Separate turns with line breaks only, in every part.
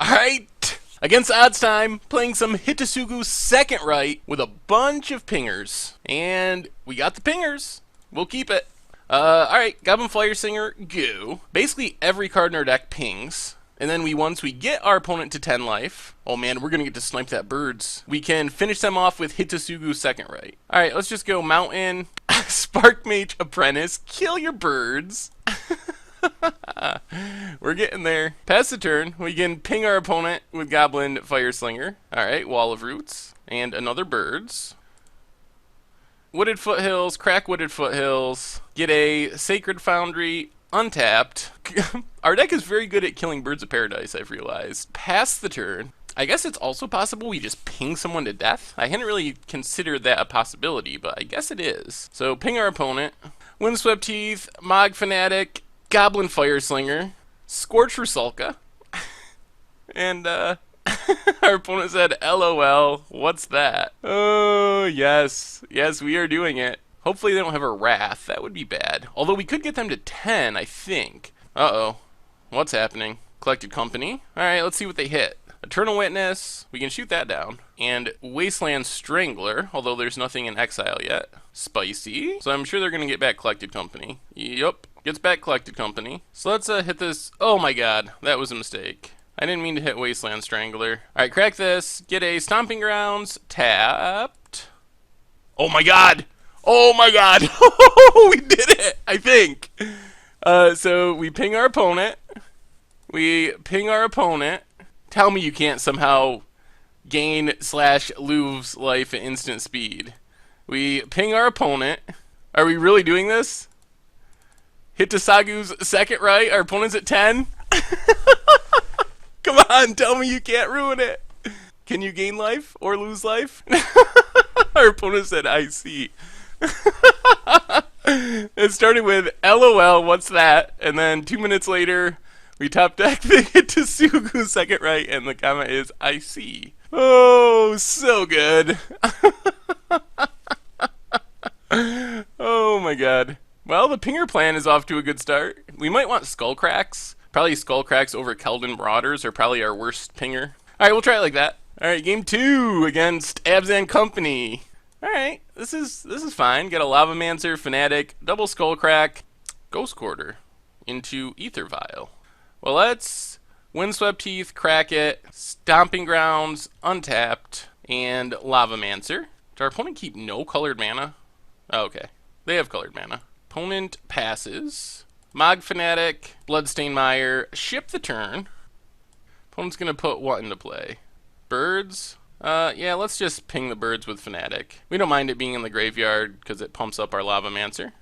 Alright, against odds time, playing some Hidetsugu second Rite with a bunch of pingers. And we got the pingers. We'll keep it. Alright, Goblin Fire Singer, go. Basically every card in our deck pings. And then once we get our opponent to 10 life, oh man, we're gonna get to snipe that birds. We can finish them off with Hidetsugu second Rite. Alright, let's just go Mountain, Spark Mage Apprentice, kill your birds. We're getting there. Pass the turn. We can ping our opponent with Goblin Fire Slinger. Alright, Wall of Roots. And another birds. Wooded Foothills, crack Wooded Foothills. Get a Sacred Foundry, untapped. Our deck is very good at killing Birds of Paradise, I've realized. Pass the turn. I guess it's also possible we just ping someone to death. I hadn't really considered that a possibility, but I guess it is. So ping our opponent. Windswept Teeth, Mog Fanatic, Goblin Fire Slinger, Scorch Rusalka, and our opponent said, LOL, what's that? Oh, yes. Yes, we are doing it. Hopefully they don't have a Wrath. That would be bad. Although we could get them to 10, I think. Uh-oh. What's happening? Collected Company. Alright, let's see what they hit. Eternal Witness. We can shoot that down. And Wasteland Strangler, although there's nothing in exile yet. Spicy. So I'm sure they're going to get back Collected Company. Yup. Gets back Collected Company. So let's hit this. Oh my god, that was a mistake. I didn't mean to hit Wasteland Strangler. Alright, crack this. Get a Stomping Grounds. Tapped. Oh my god! Oh my god! We did it! I think. So we ping our opponent. We ping our opponent. Tell me you can't somehow gain/lose life at instant speed. We ping our opponent. Are we really doing this? Hidetsugu's second Rite. Our opponent's at 10. Come on, tell me you can't ruin it. Can you gain life or lose life? Our opponent said, I see. It started with LOL, what's that? And then 2 minutes later, we top deck the Hidetsugu second Rite, and the comment is, I see. Oh, so good. Oh my god. Well, the pinger plan is off to a good start. We might want Skullcracks. Probably Skullcracks over Keldon Marauders are probably our worst pinger. Alright, we'll try it like that. Alright, game 2 against Abzan Company. Alright, this is fine. Got a Lavamancer, Fanatic, double Skullcrack, Ghost Quarter into Ether Vial. Well, let's Windswept Teeth, crack it, Stomping Grounds, untapped, and Lavamancer. Does our opponent keep no colored mana? Oh, okay. They have colored mana. Opponent passes. Mog Fanatic, Bloodstained Mire, ship the turn. Opponent's going to put what into play? Birds? Yeah, let's just ping the birds with Fanatic. We don't mind it being in the graveyard because it pumps up our Lavamancer.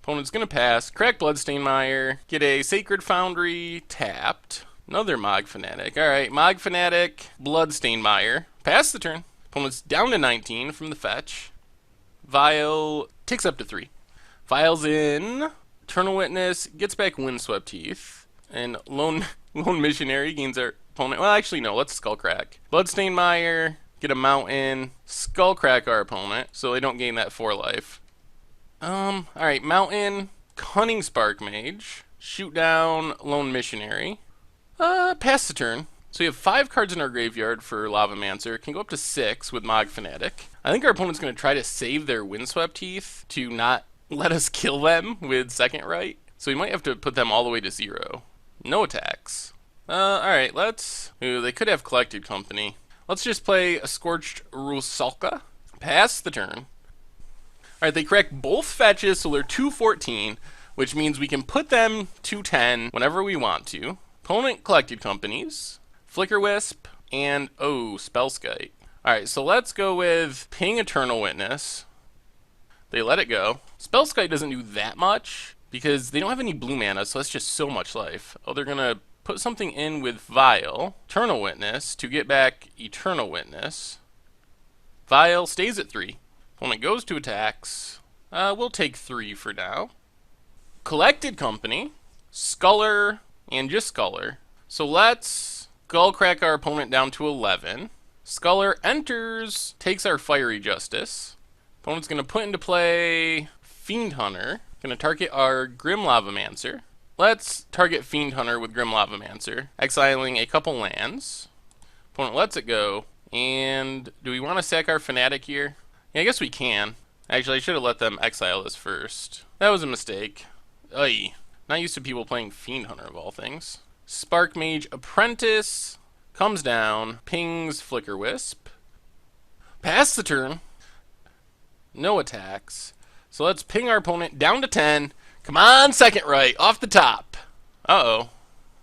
Opponent's going to pass. Crack Bloodstained Mire. Get a Sacred Foundry. Tapped. Another Mog Fanatic. Alright, Mog Fanatic, Bloodstained Mire. Pass the turn. Opponent's down to 19 from the fetch. Vial ticks up to 3. Vial's in. Eternal Witness gets back Windswept Teeth. And Lone Missionary gains our opponent. Well, actually, no. Let's Skullcrack. Bloodstained Mire. Get a Mountain. Skullcrack our opponent so they don't gain that 4 life. Alright. Mountain. Cunning Spark Mage. Shoot down Lone Missionary. Pass the turn. So we have 5 cards in our graveyard for Lavamancer. Can go up to 6 with Mog Fanatic. I think our opponent's going to try to save their Windswept Teeth to not let us kill them with second Rite. So we might have to put them all the way to 0. No attacks. Alright, let's... Ooh, they could have Collected Company. Let's just play a Scorched Rusalka. Pass the turn. Alright, they crack both fetches, so they're 2/14, which means we can put them to 10 whenever we want to. Opponent Collected Companies. Flicker Wisp, and, oh, Spellskite. Alright, so let's go with Ping Eternal Witness. They let it go. Spellskite doesn't do that much, because they don't have any blue mana, so that's just so much life. Oh, they're going to put something in with Vial. Eternal Witness to get back Eternal Witness. Vial stays at 3. Opponent goes to attacks. We'll take 3 for now. Collected Company. Sculler, and just Sculler. So let's Skullcrack our opponent down to 11. Sculler enters, takes our Fiery Justice. Opponent's going to put into play Fiend Hunter. Going to target our Grim Lavamancer. let's target Fiend Hunter with Grim Lavamancer, exiling a couple lands. Opponent lets it go. And do we want to sack our Fanatic here? Yeah, I guess we can. Actually, I should have let them exile this first. That was a mistake. Ay. Not used to people playing Fiend Hunter of all things. Spark Mage Apprentice comes down, pings Flicker Wisp. Pass the turn. No attacks. So let's ping our opponent down to 10. Come on, second Rite, off the top. Uh-oh.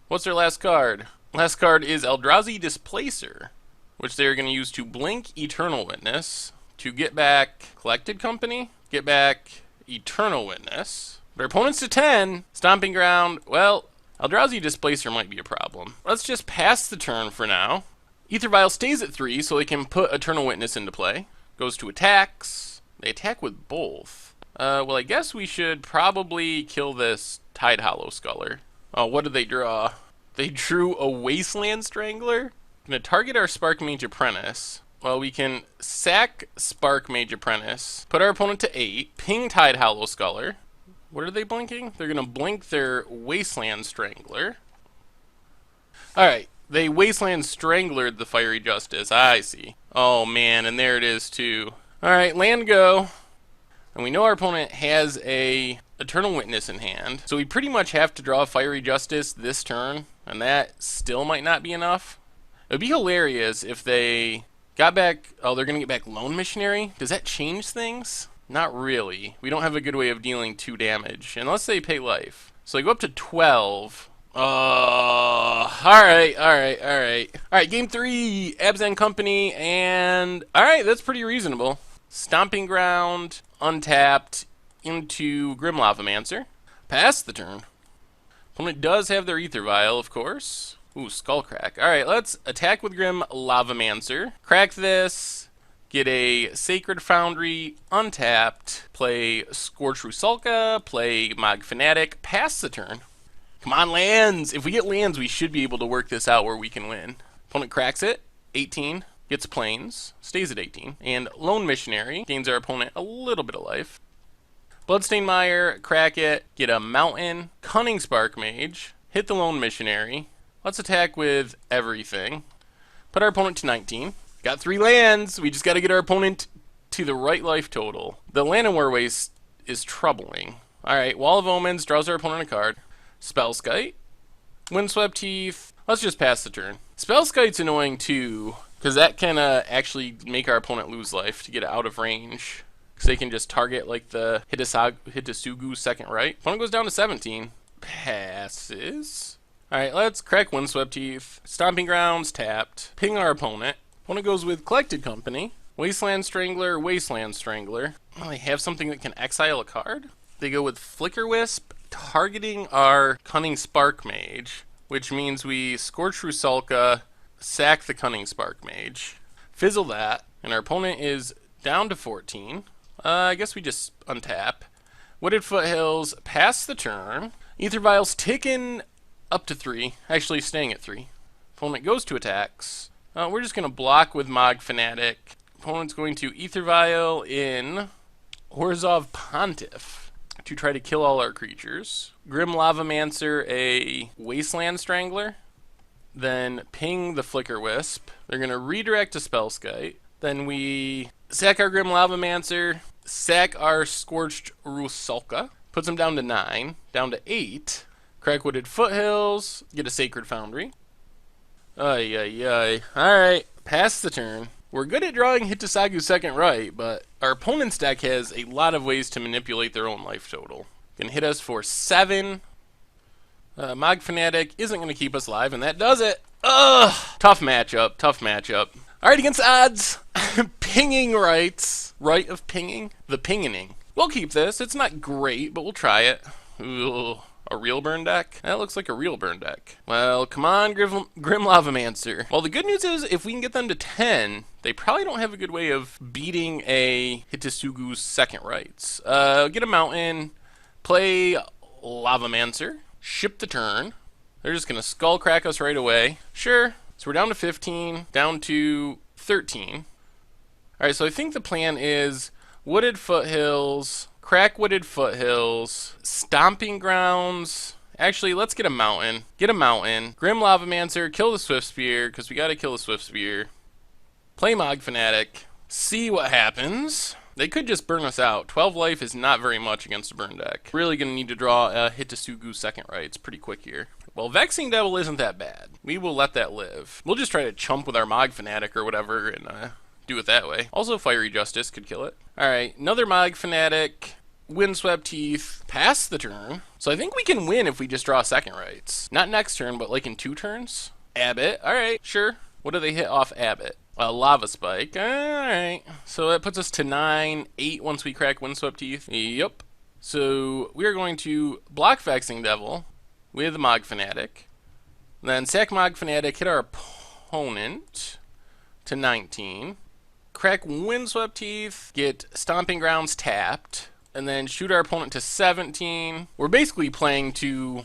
What's their last card? Last card is Eldrazi Displacer, which they're going to use to blink Eternal Witness to get back Collected Company, get back Eternal Witness. Their opponent's to 10. Stomping Ground. Well, Eldrazi Displacer might be a problem. Let's just pass the turn for now. Aether Vial stays at 3, so they can put Eternal Witness into play. Goes to attacks. They attack with both. Well, I guess we should probably kill this Tide Hollow Sculler. Oh, what did they draw? They drew a Wasteland Strangler? Gonna target our Spark Mage Apprentice. Well, we can sack Spark Mage Apprentice, put our opponent to 8, ping Tide Hollow Sculler. What are they blinking? They're gonna blink their Wasteland Strangler. Alright, they Wasteland Stranglered the Fiery Justice. I see. Oh man, and there it is too. Alright, land go. And we know our opponent has a Eternal Witness in hand, so we pretty much have to draw Fiery Justice this turn, and that still might not be enough. It would be hilarious if they got back... Oh, they're going to get back Lone Missionary? Does that change things? Not really. We don't have a good way of dealing 2 damage, unless they pay life. So they go up to 12. Alright. Alright, game 3, Abzan Company, and... Alright, that's pretty reasonable. Stomping Ground, untapped, into Grim Lavamancer. Pass the turn. Opponent does have their Aether Vial, of course. Ooh, Skullcrack. Alright, let's attack with Grim Lavamancer. Crack this. Get a Sacred Foundry, untapped. Play Scorch Rusalka. Play Mog Fanatic. Pass the turn. Come on, lands! If we get lands, we should be able to work this out where we can win. Opponent cracks it. 18. Gets Plains. Stays at 18. And Lone Missionary gains our opponent a little bit of life. Bloodstained Mire. Crack it. Get a Mountain. Cunning Spark Mage. Hit the Lone Missionary. Let's attack with everything. Put our opponent to 19. Got 3 lands. We just got to get our opponent to the right life total. The Land and War Waste is troubling. Alright, Wall of Omens draws our opponent a card. Spellskite. Windswept Heath. Let's just pass the turn. Spellskite's annoying too, because that can actually make our opponent lose life to get it out of range. Because they can just target like the Hidetsugu second Rite. Opponent goes down to 17. Passes. Alright, let's crack Windswept Heath. Stomping Grounds tapped. Ping our opponent. Opponent goes with Collected Company. Wasteland Strangler, Wasteland Strangler. Well, they have something that can exile a card. They go with Flicker Wisp, targeting our Cunning Spark Mage, which means we Scorch Rusalka, sack the Cunning Spark Mage, fizzle that, and our opponent is down to 14. I guess we just untap. Wooded Foothills, pass the turn. Aether Vial's ticking up to 3, actually staying at 3. Opponent goes to attacks. We're just going to block with Mog Fanatic. Opponent's going to Aether Vial in Orzhov Pontiff to try to kill all our creatures. Grim Lavamancer, a Wasteland Strangler. Then ping the Flicker Wisp. They're going to redirect to Spellskite. Then we sack our Grim Lavamancer, sack our Scorched Rusalka, puts them down to 9, down to 8. Crack Wooded Foothills, get a Sacred Foundry. Alright, pass the turn. We're good at drawing Hidetsugu second Rite, but our opponent's deck has a lot of ways to manipulate their own life total. Can hit us for 7. Mog Fanatic isn't going to keep us alive, and that does it. Ugh! Tough matchup, tough matchup. Alright, against odds, pinging Rites. Rite of pinging? The Pingining. We'll keep this. It's not great, but we'll try it. Ugh. A real burn deck? That looks like a real burn deck. Well, come on, Grim Lavamancer. Well, the good news is, if we can get them to 10, they probably don't have a good way of beating a Hidetsugu's second Rites. Get a Mountain, play Lavamancer, ship the turn. They're just going to skull crack us right away. Sure. So we're down to 15, down to 13. Alright, so I think the plan is Wooded Foothills, crack Wooded Foothills, Stomping Grounds, Actually, let's get a mountain. Get a mountain. Grim Lavamancer, kill the Swift Spear, because we gotta kill the Swift Spear. Play Mog Fanatic. See what happens. They could just burn us out. 12 life is not very much against a burn deck. Really gonna need to draw a Hidetsugu second Rites pretty quick here. Well, Vexing Devil isn't that bad. We will let that live. We'll just try to chump with our Mog Fanatic or whatever and do it that way. Also, Fiery Justice could kill it. Alright, another Mog Fanatic. Windswept Teeth, pass the turn. So I think we can win if we just draw second Rites. Not next turn, but like in 2 turns. Abbott, alright, sure. What do they hit off Abbott? Lava Spike, alright. So that puts us to 9, 8 once we crack Windswept Teeth. Yep. So we are going to block Vexing Devil with Mog Fanatic. Then sack Mog Fanatic, hit our opponent to 19. Crack Windswept Teeth, get Stomping Grounds tapped. And then shoot our opponent to 17. We're basically playing to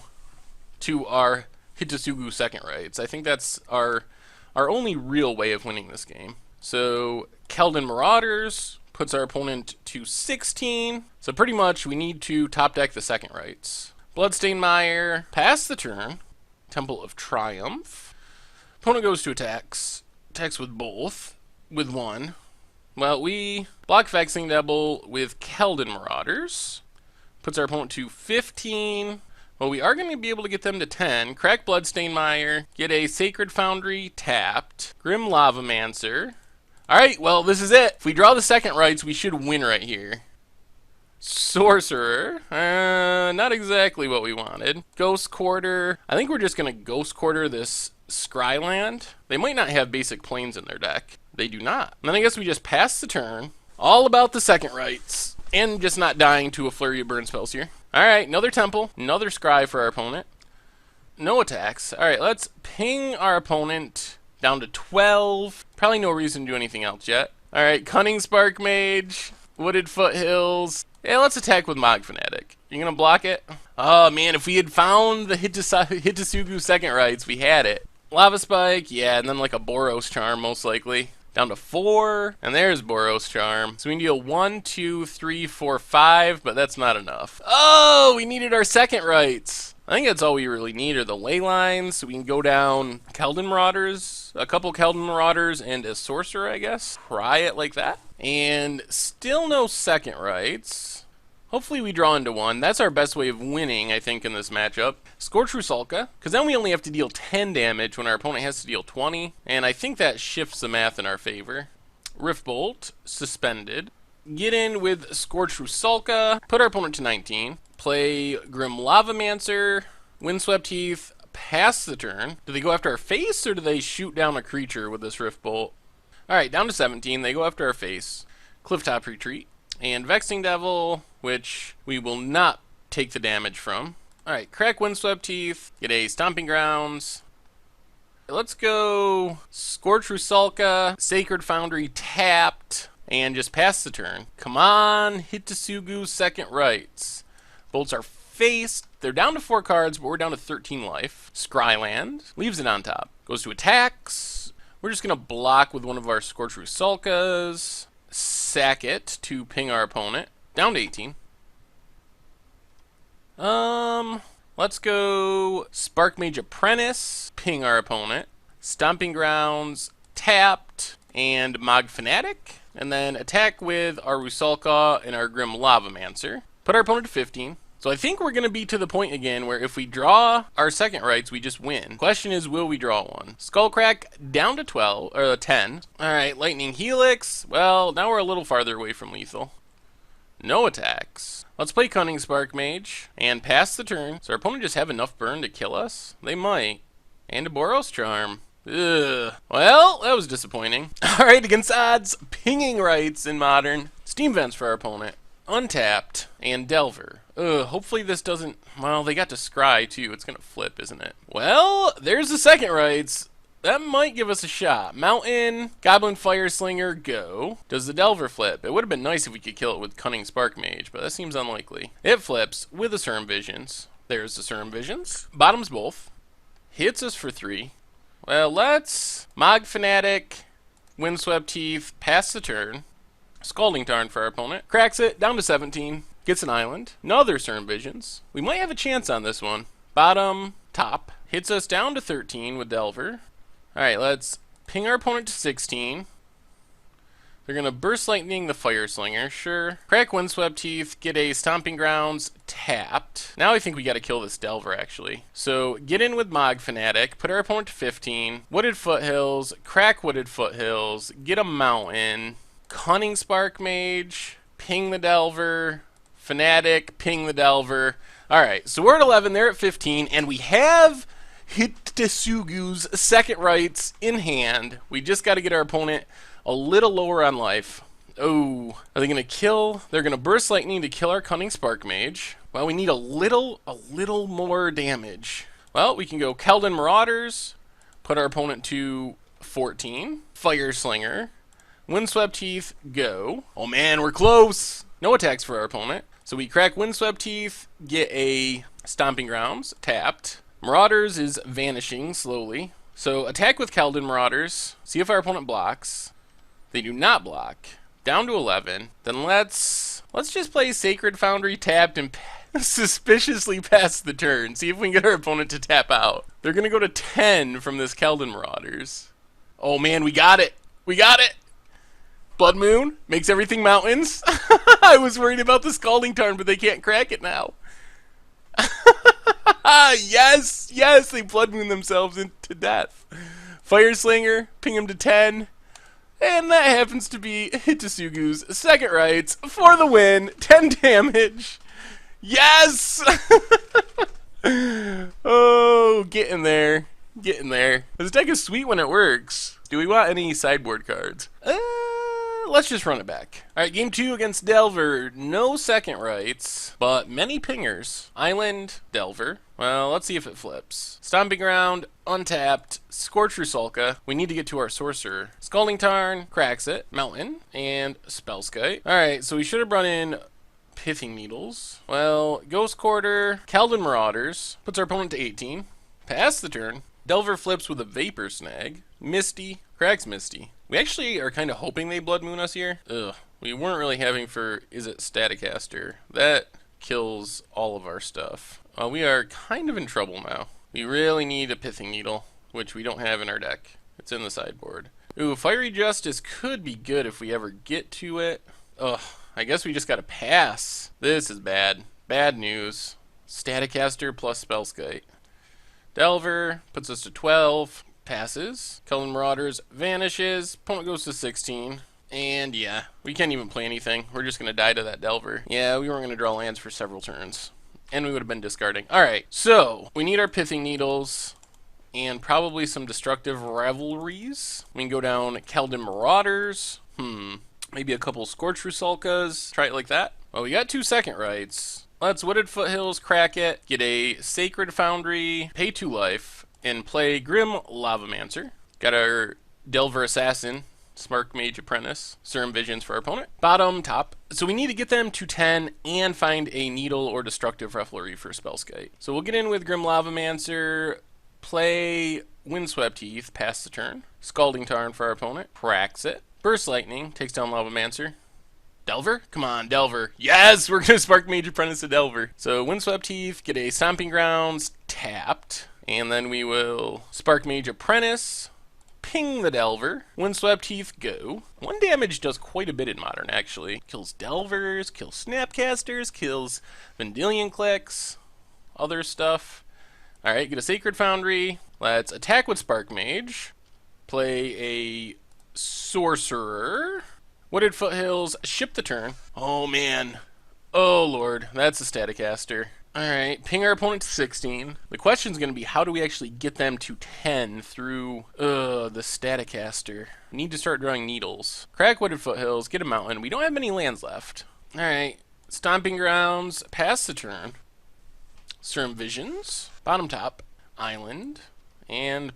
our Hidetsugu second Rites. I think that's our only real way of winning this game. So Keldon Marauders puts our opponent to 16. So pretty much we need to top deck the second Rites. Bloodstained Mire, pass the turn. Temple of Triumph. Opponent goes to attacks. Attacks with both. With 1. Well, we block Vexing Devil with Keldon Marauders. Puts our opponent to 15. Well, we are going to be able to get them to 10. Crack Bloodstained Mire. Get a Sacred Foundry tapped. Grim Lavamancer. Alright, well, this is it. If we draw the second Rites, we should win right here. Sorcerer. Not exactly what we wanted. Ghost Quarter. I think we're just going to Ghost Quarter this Scryland. They might not have basic planes in their deck. They do not. And then I guess we just pass the turn. All about the second Rites. And just not dying to a flurry of burn spells here. Alright, another Temple. Another Scry for our opponent. No attacks. Alright, let's ping our opponent down to 12. Probably no reason to do anything else yet. Alright, Cunning Spark Mage. Wooded Foothills. Yeah, let's attack with Mog Fanatic. You gonna block it? Oh man, if we had found the Hidetsugu second Rites, we had it. Lava Spike, yeah, and then like a Boros Charm most likely. Down to 4, and there's Boros Charm. So we can deal 1, 2, 3, 4, 5, but that's not enough. Oh, we needed our second Rites. I think that's all we really need are the ley lines, so we can go down Keldon Marauders, a couple Keldon Marauders, and a Sorcerer, I guess. Try it like that. And still no second Rites. Hopefully we draw into 1. That's our best way of winning, I think, in this matchup. Scorch Rusalka, because then we only have to deal 10 damage when our opponent has to deal 20, and I think that shifts the math in our favor. Rift Bolt, suspended. Get in with Scorch Rusalka, put our opponent to 19. Play Grim Lavamancer, Windswept Teeth, pass the turn. Do they go after our face, or do they shoot down a creature with this Rift Bolt? Alright, down to 17. They go after our face. Clifftop Retreat. And Vexing Devil, which we will not take the damage from. Alright, crack Windswept Teeth. Get a Stomping Grounds. Let's go Scorch Rusalka, Sacred Foundry tapped, and just pass the turn. Come on, Hidetsugu second Rites. Bolts our face. They're down to 4 cards, but we're down to 13 life. Scryland. Leaves it on top. Goes to attacks. We're just going to block with one of our Scorch Rusalkas. Sack it to ping our opponent. Down to 18. Let's go Spark Mage Apprentice. Ping our opponent. Stomping Grounds. Tapped. And Mog Fanatic. And then attack with our Rusalka and our Grim Lavamancer. Put our opponent to 15. So I think we're going to be to the point again where if we draw our second Rites, we just win. Question is, will we draw one? Skullcrack down to 12, or 10. Alright, Lightning Helix. Well, now we're a little farther away from lethal. No attacks. Let's play Cunning Spark Mage and pass the turn. Does our opponent just have enough burn to kill us? They might. And a Boros Charm. Ugh. Well, that was disappointing. Alright, against odds, Pinging Rites in Modern. Steam Vents for our opponent. Untapped. And Delver. Hopefully this doesn't... Well, they got to Scry, too. It's going to flip, isn't it? Well, there's the second Rites. That might give us a shot. Mountain, Goblin Fire Slinger, go. Does the Delver flip? It would have been nice if we could kill it with Cunning Spark Mage, but that seems unlikely. It flips with the Serum Visions. There's the Serum Visions. Bottoms both. Hits us for 3. Well, let's Mog Fanatic, Windswept Teeth, pass the turn. Scalding Tarn for our opponent. Cracks it, down to 17. Gets an island. Another Serum Visions. We might have a chance on this one. Bottom, top. Hits us down to 13 with Delver. Alright, let's ping our opponent to 16. They're going to Burst Lightning the Fire Slinger, sure. Crack Windswept Teeth, get a Stomping Grounds, tapped. Now I think we got to kill this Delver, actually. So, get in with Mog Fanatic, put our opponent to 15. Wooded Foothills, crack Wooded Foothills, get a Mountain. Cunning Spark Mage, ping the Delver. Fanatic, ping the Delver. Alright, so we're at 11, they're at 15, and we have Hidetsugu's second rights in hand. We just got to get our opponent a little lower on life. Oh, are they going to kill? They're going to Burst Lightning to kill our Cunning Spark Mage. Well, we need a little more damage. Well, we can go Keldon Marauders, put our opponent to 14. Fire Slinger. Windswept Teeth, go. Oh man, we're close. No attacks for our opponent. So we crack Windswept Teeth, get a Stomping Grounds, tapped. Marauders is vanishing slowly. So attack with Keldon Marauders, see if our opponent blocks. They do not block. Down to 11. Then let's just play Sacred Foundry tapped and suspiciously pass the turn. See if we can get our opponent to tap out. They're going to go to 10 from this Keldon Marauders. Oh man, we got it. We got it. Blood Moon makes everything mountains. I was worried about the Scalding Tarn, but they can't crack it now. Yes, yes, they Blood Moon themselves into death. Fire Slinger, ping him to 10. And that happens to be Hidetsugu's second rights for the win. 10 damage. Yes! Oh, get in there. Get in there. This deck is sweet when it works. Do we want any sideboard cards? Let's just run it back. Alright, game 2 against Delver. No second rights, but many pingers. Island, Delver. Well, let's see if it flips. Stomping Ground, untapped, Scorch Rusalka. We need to get to our Sorcerer. Scalding Tarn, cracks it. Mountain, and Spellskite. Alright, so we should have brought in Pithing Needles. Well, Ghost Quarter, Keldon Marauders. Puts our opponent to 18. Pass the turn. Delver flips with a Vapor Snag. Misty, cracks Misty. We actually are kind of hoping they Blood Moon us here. Ugh. We weren't really having for, is it Staticaster? That kills all of our stuff. We are kind of in trouble now. We really need a Pithing Needle, which we don't have in our deck. It's in the sideboard. Ooh, Fiery Justice could be good if we ever get to it. Ugh, I guess we just gotta pass. This is bad. Bad news. Staticaster plus Spellskite. Delver puts us to 12. Passes. Keldon Marauders vanishes. Opponent goes to 16. And yeah, we can't even play anything. We're just going to die to that Delver. Yeah, we weren't going to draw lands for several turns. And we would have been discarding. Alright, so we need our Pithing Needles. And probably some Destructive Revelries. We can go down Keldon Marauders. Maybe a couple Scorch Rusalkas. Try it like that. Well, we got 2 second rights. Let's Wooded Foothills, crack it. Get a Sacred Foundry. Pay 2 life. And play Grim Lavamancer. Got our Delver Assassin, Spark Mage Apprentice, Serum Visions for our opponent. Bottom, top. So we need to get them to 10 and find a Needle or Destructive Revelry for Spellskite. So we'll get in with Grim Lavamancer, play Windswept Teeth, pass the turn. Scalding Tarn for our opponent, cracks it. Burst Lightning, takes down Lavamancer. Delver? Come on, Delver. Yes, we're going to Spark Mage Apprentice to Delver. So Windswept Teeth, get a Stomping Grounds, tapped. And then we will Spark Mage Apprentice, ping the Delver, Windswept Teeth, go. 1 damage does quite a bit in Modern, actually. Kills Delvers, kills Snapcasters, kills Vendilion Clicks, other stuff. Alright, get a Sacred Foundry. Let's attack with Spark Mage. Play a Sorcerer. Wooded Foothills, ship the turn. Oh man. Oh lord, that's a Staticaster. Alright, ping our opponent to 16. The question's going to be, how do we actually get them to 10 through the Staticaster? We need to start drawing Needles. Crack Wooded Foothills, get a Mountain. We don't have many lands left. Alright, Stomping Grounds, pass the turn. Serum Visions, bottom top, Island, and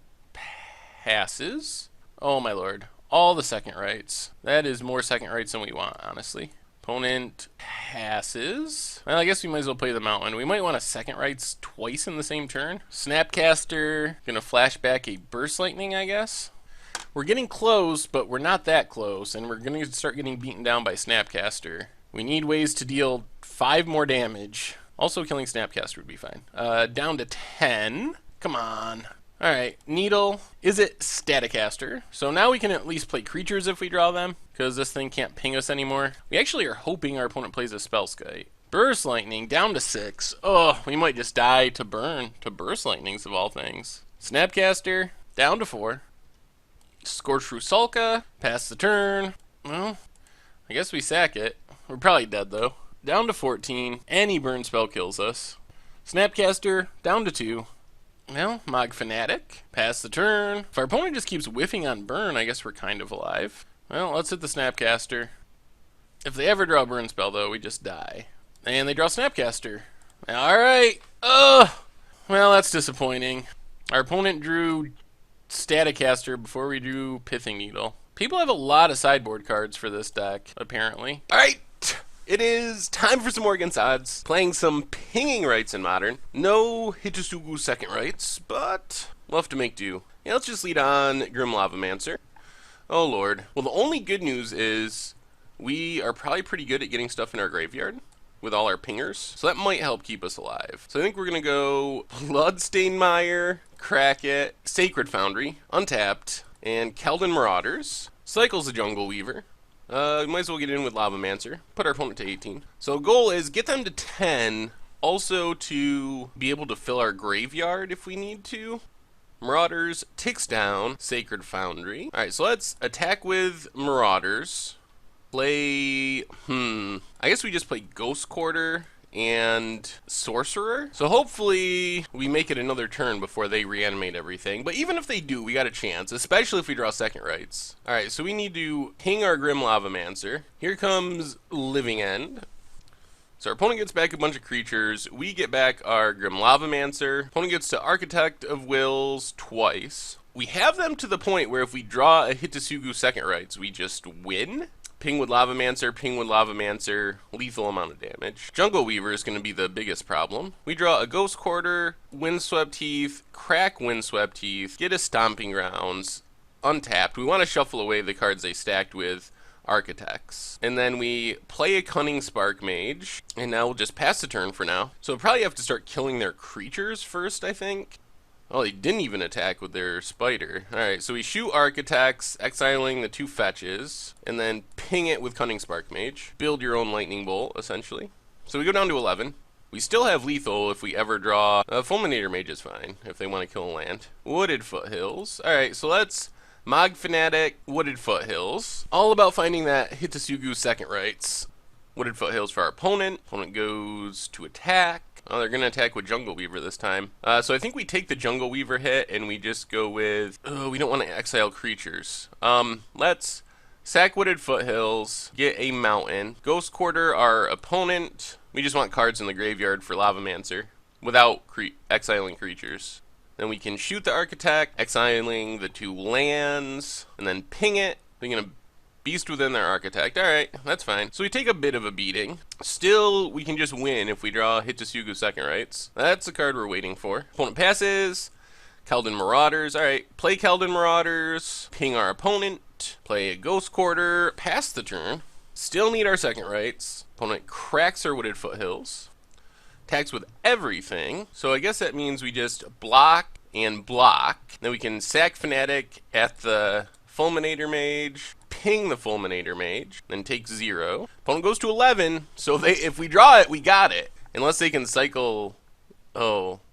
passes. Oh my lord, all the second rights. That is more second rights than we want, honestly. Opponent passes. Well, I guess we might as well play the Mountain. We might want a second rights twice in the same turn. Snapcaster, gonna flash back a Burst Lightning, I guess. We're getting close, but we're not that close, and we're gonna start getting beaten down by Snapcaster. We need ways to deal 5 more damage. Also, killing Snapcaster would be fine. Down to 10. Come on. Alright, Needle. Is it Staticaster? So now we can at least play creatures if we draw them, because this thing can't ping us anymore. We actually are hoping our opponent plays a Spellskite. Burst Lightning, down to 6. Oh, we might just die to burn, to Burst Lightnings of all things. Snapcaster, down to 4. Scorched Rusalka, pass the turn. Well, I guess we sack it. We're probably dead though. Down to 14. Any burn spell kills us. Snapcaster, down to 2. Well, Mog Fanatic, pass the turn. If our opponent just keeps whiffing on burn, I guess we're kind of alive. Well, let's hit the Snapcaster. If they ever draw a burn spell though, we just die. And they draw Snapcaster. Alright. Ugh. Well, that's disappointing. Our opponent drew Staticaster before we drew Pithing Needle. People have a lot of sideboard cards for this deck, apparently. Alright. It is time for some more against odds. Playing some Pinging Rites in Modern. No Hidetsugu second Rites, but we'll have to make do. Yeah, let's just lead on Grim Lavamancer. Oh lord. Well, the only good news is we are probably pretty good at getting stuff in our graveyard with all our pingers, so that might help keep us alive. So I think we're gonna go Bloodstained Mire, Crackit, Sacred Foundry, Untapped, and Keldon Marauders. Cycles the Jungle Weaver. Might as well get in with Lavamancer. Put our opponent to 18. So goal is get them to 10. Also to be able to fill our graveyard if we need to. Marauders ticks down. Sacred Foundry. Alright, so let's attack with Marauders. Play... I guess we just play Ghost Quarter and Sorcerer. So hopefully we make it another turn before they reanimate everything. But even if they do, we got a chance, especially if we draw second rights. Alright, so we need to ping our Grim Lavamancer. Here comes Living End. So our opponent gets back a bunch of creatures. We get back our Grim Lavamancer. Opponent gets to Architect of Wills twice. We have them to the point where if we draw a Hidetsugu second rights, we just win. Ping with Lavamancer, lethal amount of damage. Jungle Weaver is going to be the biggest problem. We draw a Ghost Quarter, Windswept Teeth, crack Windswept Teeth, get a Stomping Grounds, untapped. We want to shuffle away the cards they stacked with Architects. And then we play a Cunning Spark Mage, and now we'll just pass the turn for now. So we'll probably have to start killing their creatures first, I think. Oh, they didn't even attack with their spider. Alright, so we shoot Architects, exiling the 2 fetches, and then ping it with Cunning Spark Mage. Build your own Lightning Bolt, essentially. So we go down to 11. We still have lethal if we ever draw. Fulminator Mage is fine, if they want to kill a land. Wooded Foothills. Alright, so let's Mog Fanatic, Wooded Foothills. All about finding that Hidetsugu second rights. Wooded Foothills for our opponent. Opponent goes to attack. Oh, they're going to attack with Jungle Weaver this time. So I think we take the Jungle Weaver hit and we just go with... Oh, we don't want to exile creatures. Let's sack Wooded Foothills, get a Mountain. Ghost Quarter our opponent. We just want cards in the graveyard for Lavamancer without exiling creatures. Then we can shoot the Architect, exiling the 2 lands, and then ping it. We're going to Beast within their Architect. Alright, that's fine. So we take a bit of a beating. Still, we can just win if we draw Hidetsugu second rights. That's the card we're waiting for. Opponent passes. Keldon Marauders. Alright, play Keldon Marauders. Ping our opponent. Play a Ghost Quarter. Pass the turn. Still need our second rights. Opponent cracks our Wooded Foothills. Attacks with everything. So I guess that means we just block and block. Then we can sack Fanatic at the Fulminator Mage. Ping the Fulminator Mage, then take 0. Opponent goes to 11, so if we draw it, we got it. Unless they can cycle,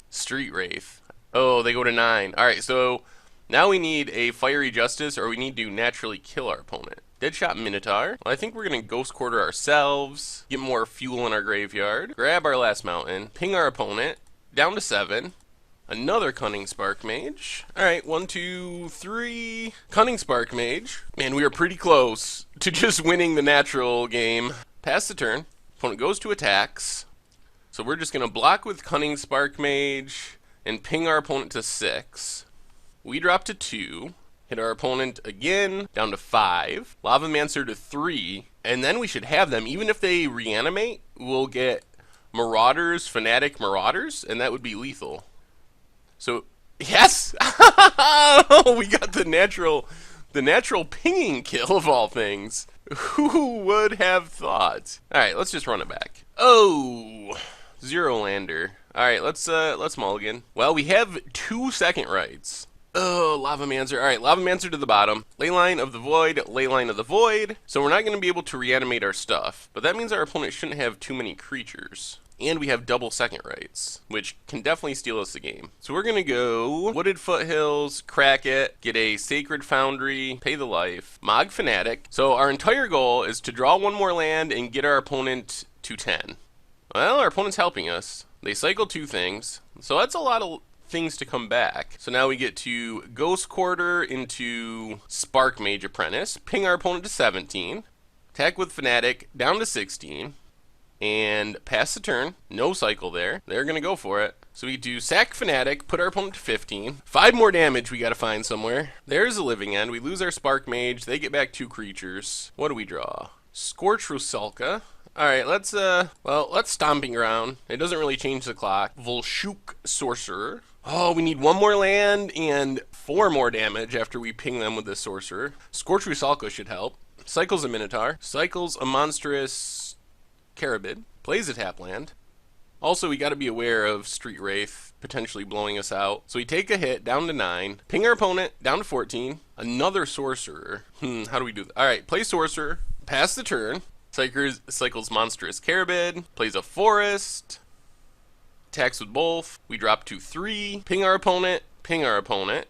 Street Wraith. Oh, they go to 9. Alright, so now we need a Fiery Justice, or we need to naturally kill our opponent. Deadshot Minotaur. Well, I think we're going to Ghost Quarter ourselves, get more fuel in our graveyard, grab our last mountain, ping our opponent, down to 7. Another Cunning Spark Mage. Alright, 1, 2, 3. Cunning Spark Mage. Man, we are pretty close to just winning the natural game. Pass the turn. Opponent goes to attacks. So we're just going to block with Cunning Spark Mage and ping our opponent to 6. We drop to 2. Hit our opponent again, down to 5. Lavamancer to 3. And then we should have them. Even if they reanimate, we'll get Marauders, Fanatic Marauders, and that would be lethal. So, yes! Oh, we got the natural pinging kill of all things. Who would have thought? Alright, let's just run it back. Oh, Zero lander. Alright, let's mulligan. Well, we have 2 second rights. Oh, Lavamancer. Alright, Lavamancer to the bottom. Leyline of the Void, Leyline of the Void. So we're not going to be able to reanimate our stuff, but that means our opponent shouldn't have too many creatures. And we have double second rights, which can definitely steal us the game. So we're going to go Wooded Foothills, crack it, get a Sacred Foundry, pay the life, Mog Fanatic. So our entire goal is to draw 1 more land and get our opponent to 10. Well, our opponent's helping us. They cycle 2 things, so that's a lot of things to come back. So now we get to Ghost Quarter into Spark Mage Apprentice, ping our opponent to 17, attack with Fanatic down to 16, and pass the turn. No cycle there. They're going to go for it. So we do sack Fanatic, put our opponent to 15. 5 more damage we got to find somewhere. There's a Living End. We lose our Spark Mage. They get back 2 creatures. What do we draw? Scorch Rusalka. Alright, let's Stomping Ground. It doesn't really change the clock. Volshuk Sorcerer. Oh, we need 1 more land and 4 more damage after we ping them with this Sorcerer. Scorch Rusalka should help. Cycles a Minotaur. Cycles a monstrous Carabid. Plays a tap land. Also, we got to be aware of Street Wraith potentially blowing us out. So we take a hit down to 9. Ping our opponent down to 14. Another Sorcerer. How do we do that? Alright, play Sorcerer. Pass the turn. Cycles Monstrous Carabid, plays a Forest, attacks with both. We drop to 3, ping our opponent, ping our opponent.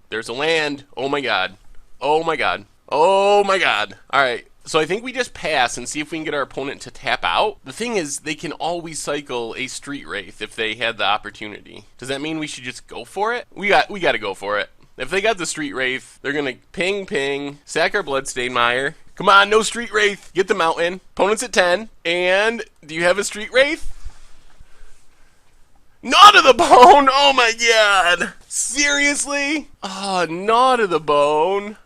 There's a land. Oh my god. Oh my god. Oh my god. Alright, so I think we just pass and see if we can get our opponent to tap out. The thing is, they can always cycle a Street Wraith if they had the opportunity. Does that mean we should just go for it? We got to go for it. If they got the Street Wraith, they're gonna ping, sack our Bloodstained Mire. Come on, no Street Wraith. Get the mountain. Opponent's at 10. And do you have a Street Wraith? Gnaw to the Bone. Oh my god. Seriously? Oh, Gnaw to the Bone.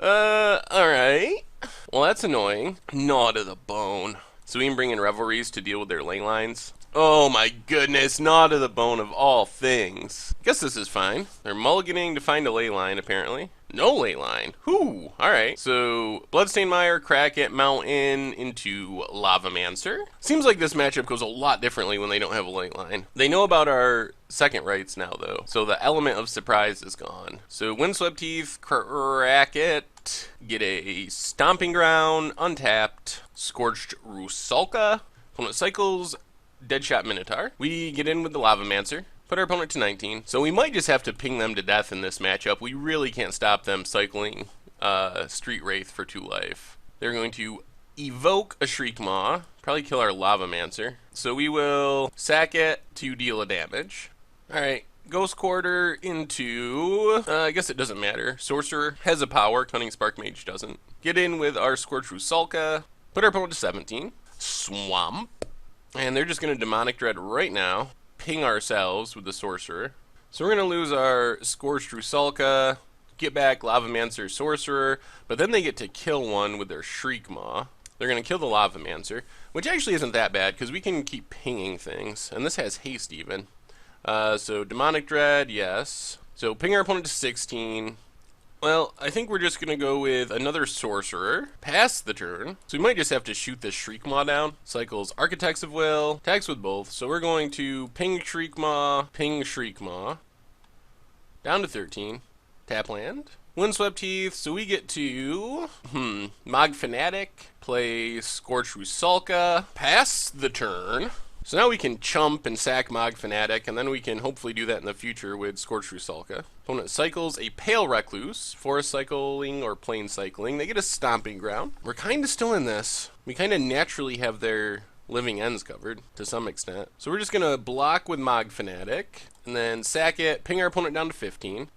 Alright. Well, that's annoying. Gnaw to the Bone. So we can bring in Revelries to deal with their ley lines. Oh my goodness, Gnaw to the Bone of all things. Guess this is fine. They're mulliganing to find a ley line, apparently. No ley line. Whoo! Alright, so Bloodstained Mire, crack it, Mountain into Lavamancer. Seems like this matchup goes a lot differently when they don't have a ley line. They know about our second rights now, though, so the element of surprise is gone. So Windswept Teeth, crack it, get a Stomping Ground, untapped, Scorched Rusalka, opponent cycles, Deadshot Minotaur. We get in with the Lavamancer, put our opponent to 19. So we might just have to ping them to death in this matchup. We really can't stop them cycling Street Wraith for 2 life. They're going to evoke a Shriekmaw, probably kill our Lavamancer. So we will sack it to deal a damage. Alright, Ghost Quarter into, I guess it doesn't matter. Sorcerer has a power, Cunning Spark Mage doesn't. Get in with our Scorch Rusalka, put our opponent to 17. Swamp. And they're just going to Demonic Dread right now, ping ourselves with the Sorcerer. So we're going to lose our Scorched Rusalka, get back Lavamancer Sorcerer, but then they get to kill one with their Shriekmaw. They're going to kill the Lavamancer, which actually isn't that bad, because we can keep pinging things, and this has haste even. So Demonic Dread, yes. So ping our opponent to 16. Well, I think we're just going to go with another Sorcerer, pass the turn, so we might just have to shoot this Shriekmaw down. Cycles Architects of Will, attacks with both, so we're going to ping Shriekmaw, down to 13, tap land. Windswept Teeth, so we get to, Mog Fanatic, play Scorch Rusalka, pass the turn. So now we can chump and sack Mog Fanatic, and then we can hopefully do that in the future with Scorch Rusalka. Opponent cycles a Pale Recluse, Forest Cycling or Plain Cycling. They get a Stomping Ground. We're kind of still in this. We kind of naturally have their living ends covered, to some extent. So we're just going to block with Mog Fanatic, and then sack it, ping our opponent down to 15.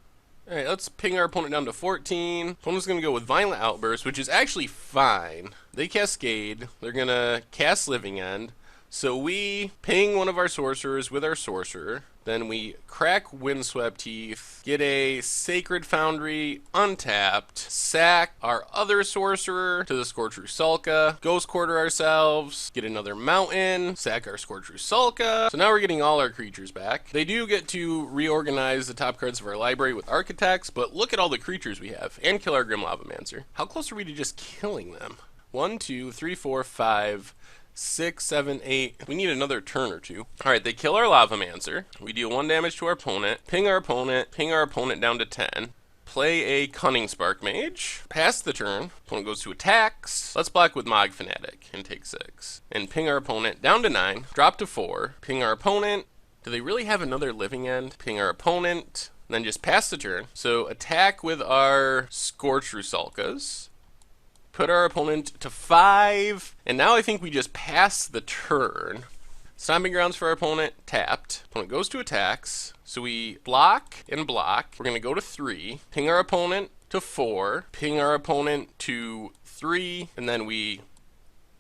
Alright, let's ping our opponent down to 14. Opponent's going to go with Violent Outburst, which is actually fine. They Cascade. They're going to cast Living End. So we ping one of our sorcerers with our sorcerer, then we crack Windswept Teeth, get a Sacred Foundry untapped, sack our other sorcerer to the Scorch Rusalka, Ghost Quarter ourselves, get another mountain, sack our Scorch Rusalka. So now we're getting all our creatures back. They do get to reorganize the top cards of our library with Architects, but look at all the creatures we have, and kill our Grim Lavamancer. How close are we to just killing them? 1, 2, 3, 4, 5... 6, 7, 8. We need another turn or two. Alright, they kill our Lavamancer. We deal 1 damage to our opponent, ping our opponent down to 10. Play a Cunning Spark Mage. Pass the turn. Opponent goes to attacks. Let's block with Mog Fanatic and take 6. And ping our opponent down to 9. Drop to 4. Ping our opponent. Do they really have another living end? Ping our opponent. And then just pass the turn. So attack with our Scorch Rusalkas. Put our opponent to 5. And now I think we just pass the turn. Stomping Grounds for our opponent, tapped. Opponent goes to attacks. So we block and block. We're going to go to 3. Ping our opponent to 4. Ping our opponent to 3. And then we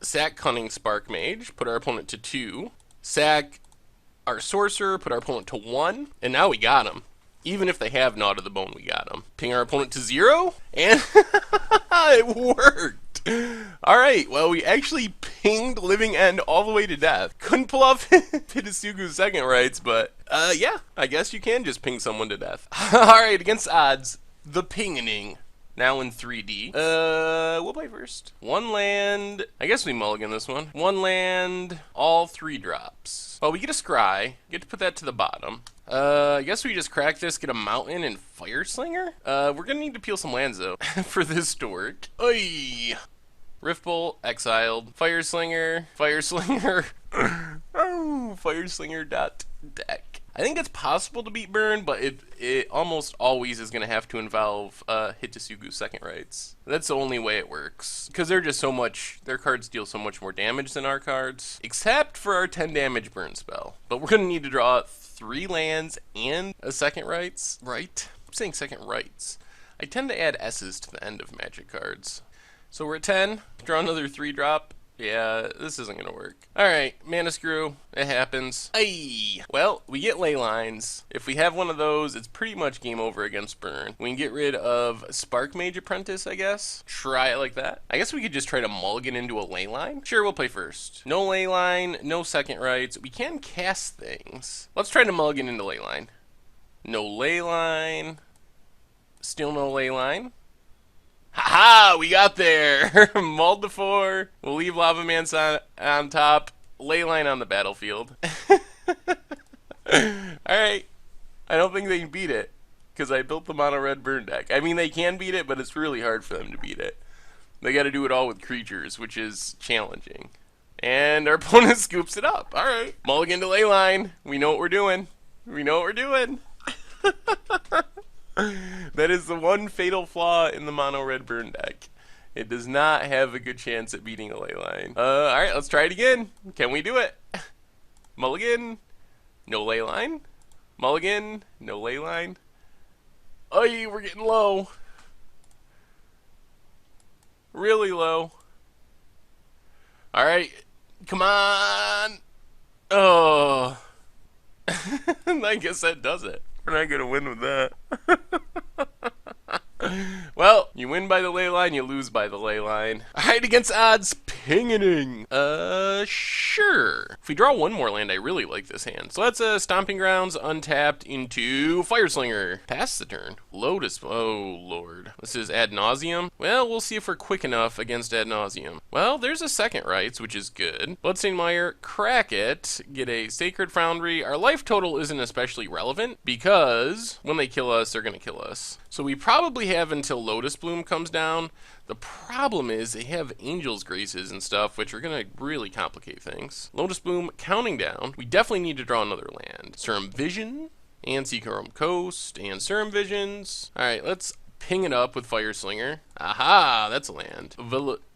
sack Cunning Spark Mage. Put our opponent to 2. Sack our Sorcerer. Put our opponent to 1. And now we got him. Even if they have Gnaw to the Bone, we got him. Ping our opponent to 0. And it worked. Alright, well, we actually pinged Living End all the way to death. Couldn't pull off Hidetsugu's second rights, but yeah, I guess you can just ping someone to death. Alright, against odds, the Pingining. Now in 3D. We'll play first. 1 land. I guess we mulligan this one. 1 land, all 3 drops. Well, we get a Scry. Get to put that to the bottom. I guess we just crack this, get a Mountain and Fire Slinger. We're gonna need to peel some lands though for this to work. Oy! Rift Bolt, exiled. Fire Slinger. Fire Slinger. Oh, Fire Slinger dot deck. I think it's possible to beat Burn, but it almost always is going to have to involve Hidetsugu's second rights. That's the only way it works. Because they're just so much, their cards deal so much more damage than our cards. Except for our 10 damage burn spell. But we're going to need to draw 3 lands and a second rights. Right? I'm saying second rights. I tend to add S's to the end of Magic cards. So we're at 10. Draw another 3-drop. Yeah, this isn't going to work. Alright, Mana Screw. It happens. Aye. Well, we get Ley Lines. If we have one of those, it's pretty much game over against Burn. We can get rid of Spark Mage Apprentice, I guess. Try it like that. I guess we could just try to mulligan into a Ley Line. Sure, we'll play first. No Ley Line, no second rights. We can cast things. Let's try to mulligan into Ley Line. No Ley Line. Still no Ley Line. Haha, we got there. Mulled to 4. We'll leave Lavamancer on top. Ley Line on the battlefield. Alright. I don't think they can beat it. Because I built the mono red burn deck. I mean, they can beat it, but it's really hard for them to beat it. They got to do it all with creatures, which is challenging. And our opponent scoops it up. Alright. Mulligan to Ley Line. We know what we're doing. We know what we're doing. That is the one fatal flaw in the mono red burn deck. It does not have a good chance at beating a Ley Line. Alright, let's try it again. Can we do it? Mulligan. No Ley Line. Mulligan. No Ley Line. Oh, we're getting low. Really low. Alright. Come on. Oh. I guess that does it. We're not going to win with that. Well, you win by the Ley Line, you lose by the Ley Line. Alright, against odds, Pingining. Sure. If we draw 1 more land, I really like this hand. So that's Stomping Grounds untapped into Fire Slinger. Pass the turn. Lotus. Oh, Lord. This is Ad Nauseam. Well, we'll see if we're quick enough against Ad Nauseam. Well, there's a second rights, which is good. Bloodstained Mire, crack it, get a Sacred Foundry. Our life total isn't especially relevant because when they kill us, they're going to kill us. So we probably have until Lotus Bloom comes down. The problem is they have Angel's Graces and stuff, which are going to really complicate things. Lotus Bloom counting down. We definitely need to draw another land. Serum Vision and Seacorum Coast and Serum Visions. Alright, let's ping it up with Fire Slinger. Aha, that's a land.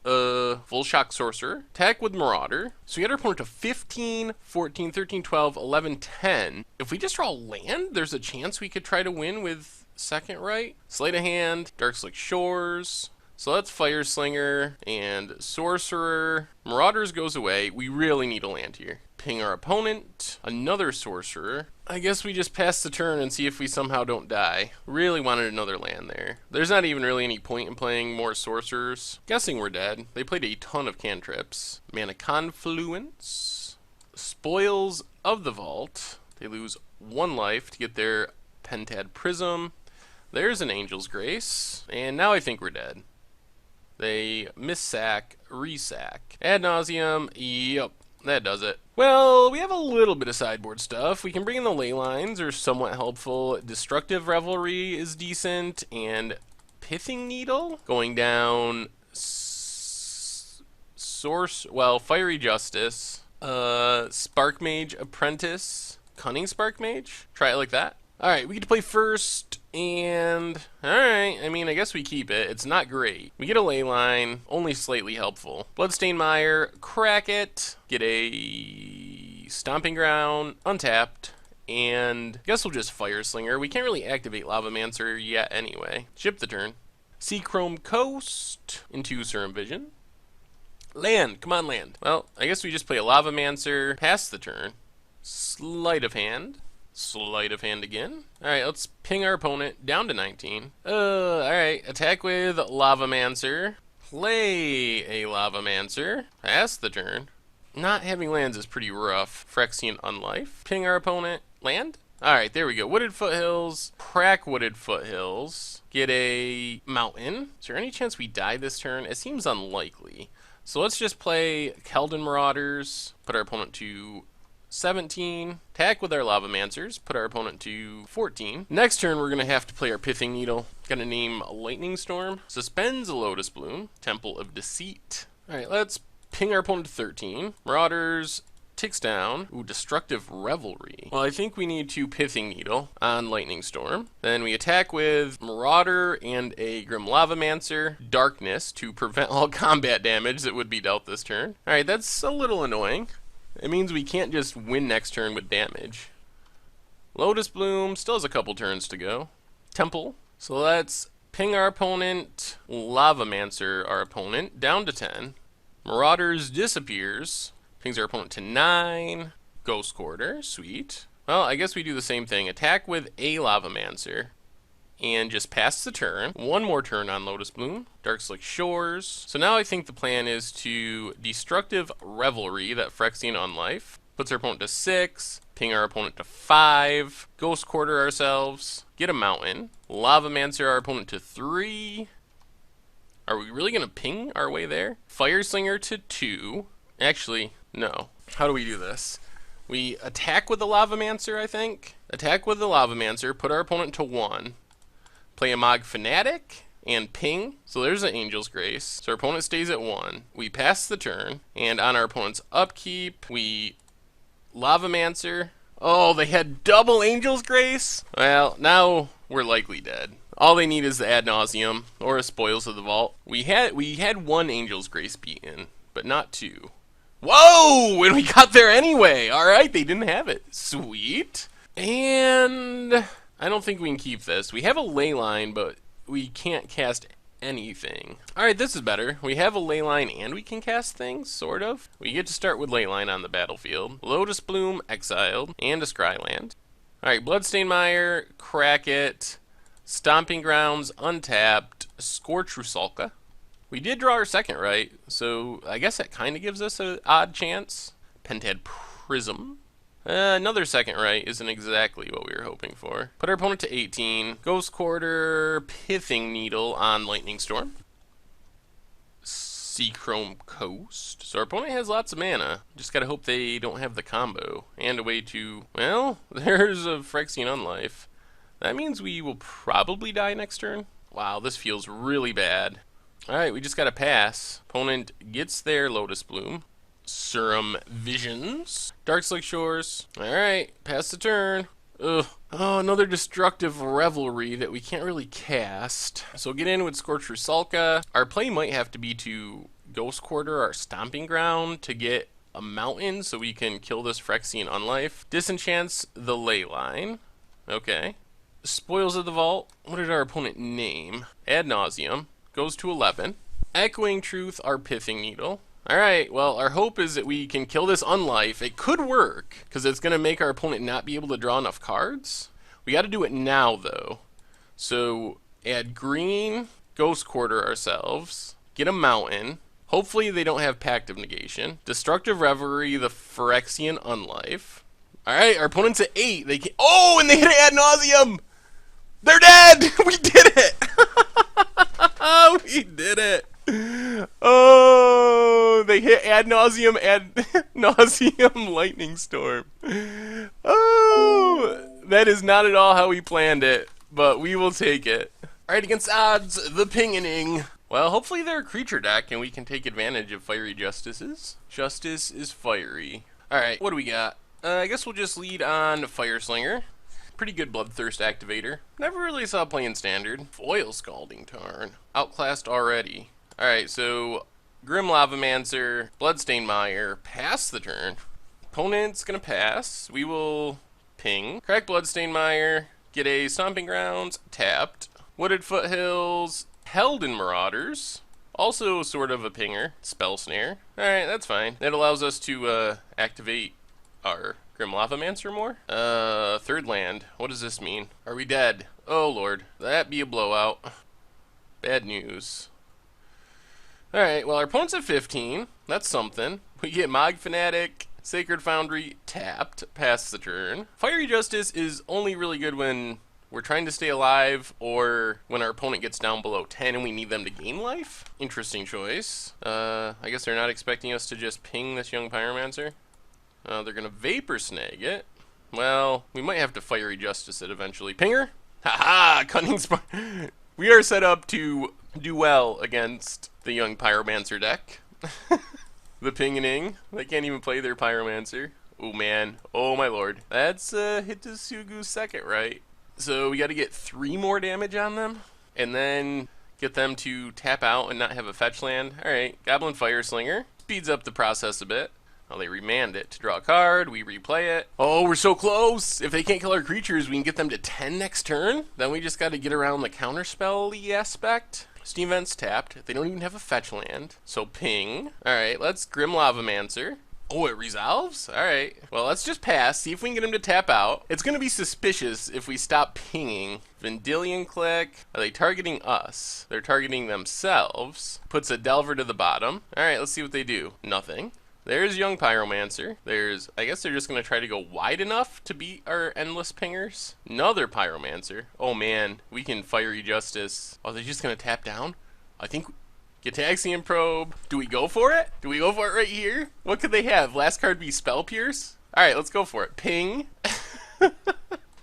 Full Shock Sorcerer. Attack with Marauder. So we get our opponent to 15, 14, 13, 12, 11, 10. If we just draw land, there's a chance we could try to win with second right. Sleight of Hand, Dark Slick Shores. So that's Fire Slinger and Sorcerer. Marauders goes away. We really need a land here. Ping our opponent. Another Sorcerer. I guess we just pass the turn and see if we somehow don't die. Really wanted another land there. There's not even really any point in playing more Sorcerers. Guessing we're dead. They played a ton of cantrips. Mana Confluence. Spoils of the Vault. They lose 1 life to get their Pentad Prism. There's an Angel's Grace. And now I think we're dead. They missack, resack. Ad nauseum, yep, that does it. Well, we have a little bit of sideboard stuff. We can bring in the ley lines, are somewhat helpful. Destructive Revelry is decent, and Pithing Needle going down. Fiery Justice, Spark Mage Apprentice, Cunning Spark Mage. Try it like that. All right, we get to play first, and all right. I mean, I guess we keep it. It's not great. We get a ley line, only slightly helpful. Bloodstained Mire, crack it. Get a Stomping Ground, untapped, and I guess we'll just Fire Slinger. We can't really activate Lavamancer yet anyway. Ship the turn. Seachrome Coast into Serum Vision. Land, come on, land. Well, I guess we just play a Lavamancer, pass the turn. Sleight of hand. Sleight of hand again. Alright, let's ping our opponent down to 19. Alright, attack with Lavamancer. Play a Lavamancer. Pass the turn. Not having lands is pretty rough. Phyrexian Unlife. Ping our opponent. Land? Alright, there we go. Wooded Foothills. Crack Wooded Foothills. Get a mountain. Is there any chance we die this turn? It seems unlikely. So let's just play Keldon Marauders, put our opponent to 17, attack with our Lavamancers, put our opponent to 14. Next turn, we're going to have to play our Pithing Needle. Going to name Lightning Storm, suspends a Lotus Bloom, Temple of Deceit. All right, let's ping our opponent to 13. Marauders ticks down. Ooh, Destructive Revelry. Well, I think we need to Pithing Needle on Lightning Storm. Then we attack with Marauder and a Grim Lavamancer. Darkness to prevent all combat damage that would be dealt this turn. Alright, that's a little annoying. It means we can't just win next turn with damage. Lotus Bloom still has a couple turns to go. Temple. So let's ping our opponent, Lavamancer our opponent, down to 10. Marauders disappears. Pings our opponent to 9. Ghost Quarter, sweet. Well, I guess we do the same thing. Attack with a Lavamancer. And just pass the turn. One more turn on Lotus Bloom. Darkslick Shores. So now I think the plan is to Destructive Revelry, that Phyrexian Unlife. Puts our opponent to 6. Ping our opponent to 5. Ghost Quarter ourselves. Get a mountain. Lavamancer our opponent to 3. Are we really going to ping our way there? Fire Slinger to 2. Actually, no. How do we do this? We attack with the Lavamancer, I think. Attack with the Lavamancer, put our opponent to 1. Play a Mog Fanatic and ping. So there's an Angel's Grace. So our opponent stays at 1. We pass the turn, and on our opponent's upkeep, we Lavamancer. Oh, they had double Angel's Grace? Well, now we're likely dead. All they need is the Ad Nauseum or a Spoils of the Vault. We had one Angel's Grace beaten, but not 2. Whoa! And we got there anyway. All right, they didn't have it. Sweet. And I don't think we can keep this. We have a ley line, but we can't cast anything. All right, this is better. We have a ley line and we can cast things, sort of. We get to start with ley line on the battlefield. Lotus Bloom exiled and a Scryland. All right, Bloodstained Mire, crack it. Stomping Grounds untapped. Scorch Rusalka. We did draw our second right, so I guess that kind of gives us an odd chance. Pentad Prism. Another second right isn't exactly what we were hoping for. Put our opponent to 18. Ghost Quarter, Pithing Needle on Lightning Storm. Seachrome Coast. So our opponent has lots of mana. Just gotta hope they don't have the combo. And a way to, well, there's a Phyrexian Unlife. That means we will probably die next turn. Wow, this feels really bad. Alright, we just gotta pass. Opponent gets their Lotus Bloom. Serum Visions. Darkslick Shores. Alright, pass the turn. Ugh. Oh, another Destructive Revelry that we can't really cast. So get in with Scorch Rusalka. Our play might have to be to Ghost Quarter our Stomping Ground to get a mountain so we can kill this Phyrexian Unlife. Disenchants the ley line. Okay. Spoils of the Vault. What did our opponent name? Ad Nauseum. Goes to 11. Echoing Truth, our Pithing Needle. Alright, well, our hope is that we can kill this Unlife. It could work, because it's going to make our opponent not be able to draw enough cards. We got to do it now, though. So, add green, Ghost Quarter ourselves, get a mountain. Hopefully they don't have Pact of Negation. Destructive Reverie, the Phyrexian Unlife. Alright, our opponent's at 8. They can, oh, and they hit Ad Nauseum! They're dead! We did it! We did it! Oh, they hit ad nauseum lightning storm. Oh, that is not at all how we planned it, but we will take it. Alright, against odds, the Pingining. Well, hopefully they're a creature deck and we can take advantage of fiery justices. Justice is fiery. Alright, what do we got? I guess we'll just lead on Fire Slinger. Pretty good Bloodthirst activator. Never really saw play in standard. Foil Scalding Tarn. Outclassed already. Alright, so Grim Lavamancer, Bloodstained Mire, pass the turn. Opponent's gonna pass. We will ping. Crack Bloodstained Mire, get a Stomping Grounds, tapped. Wooded Foothills, Helden Marauders, also sort of a pinger. Spell Snare. Alright, that's fine. That allows us to activate our Grim Lavamancer more. Third land. What does this mean? Are we dead? Oh lord. That be a blowout. Bad news. Alright, well our opponent's at 15. That's something. We get Mog Fanatic, Sacred Foundry, tapped, pass the turn. Fiery Justice is only really good when we're trying to stay alive or when our opponent gets down below 10 and we need them to gain life. Interesting choice. I guess they're not expecting us to just ping this young Pyromancer. They're gonna Vapor Snag it. Well, we might have to Fiery Justice it eventually. Pinger? Haha! Cunning Spark. We are set up to do well against the young Pyromancer deck. The Pingining. They can't even play their Pyromancer. Oh man. Oh my lord. That's Hidetsugu's second, right? So we gotta get 3 more damage on them. And then get them to tap out and not have a fetch land. Alright, Goblin Fire Slinger. Speeds up the process a bit. Well, they remand it to draw a card, we replay it. Oh, we're so close! If they can't kill our creatures, we can get them to 10 next turn. Then we just gotta get around the counterspell-y aspect. Steam Vent's tapped. They don't even have a fetch land. So ping. Alright, let's Grim Lavamancer. Oh, it resolves? Alright. Well, let's just pass, see if we can get him to tap out. It's gonna be suspicious if we stop pinging. Vendilion Click. Are they targeting us? They're targeting themselves. Puts a Delver to the bottom. Alright, let's see what they do. Nothing. There's young Pyromancer. I guess they're just going to try to go wide enough to beat our endless pingers. Another Pyromancer. Oh man, we can Fiery Justice. Oh, they're just going to tap down? I think Gitaxian Probe. Do we go for it? Do we go for it right here? What could they have? Last card be Spell Pierce? Alright, let's go for it. Ping.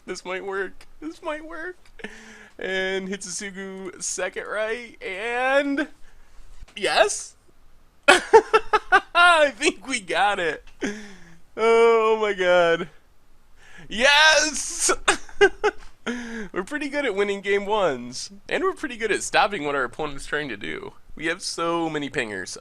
This might work. This might work. And Hidetsugu second right. And yes? I think we got it. Oh my god. Yes! We're pretty good at winning game ones. And we're pretty good at stopping what our opponent's trying to do. We have so many pingers.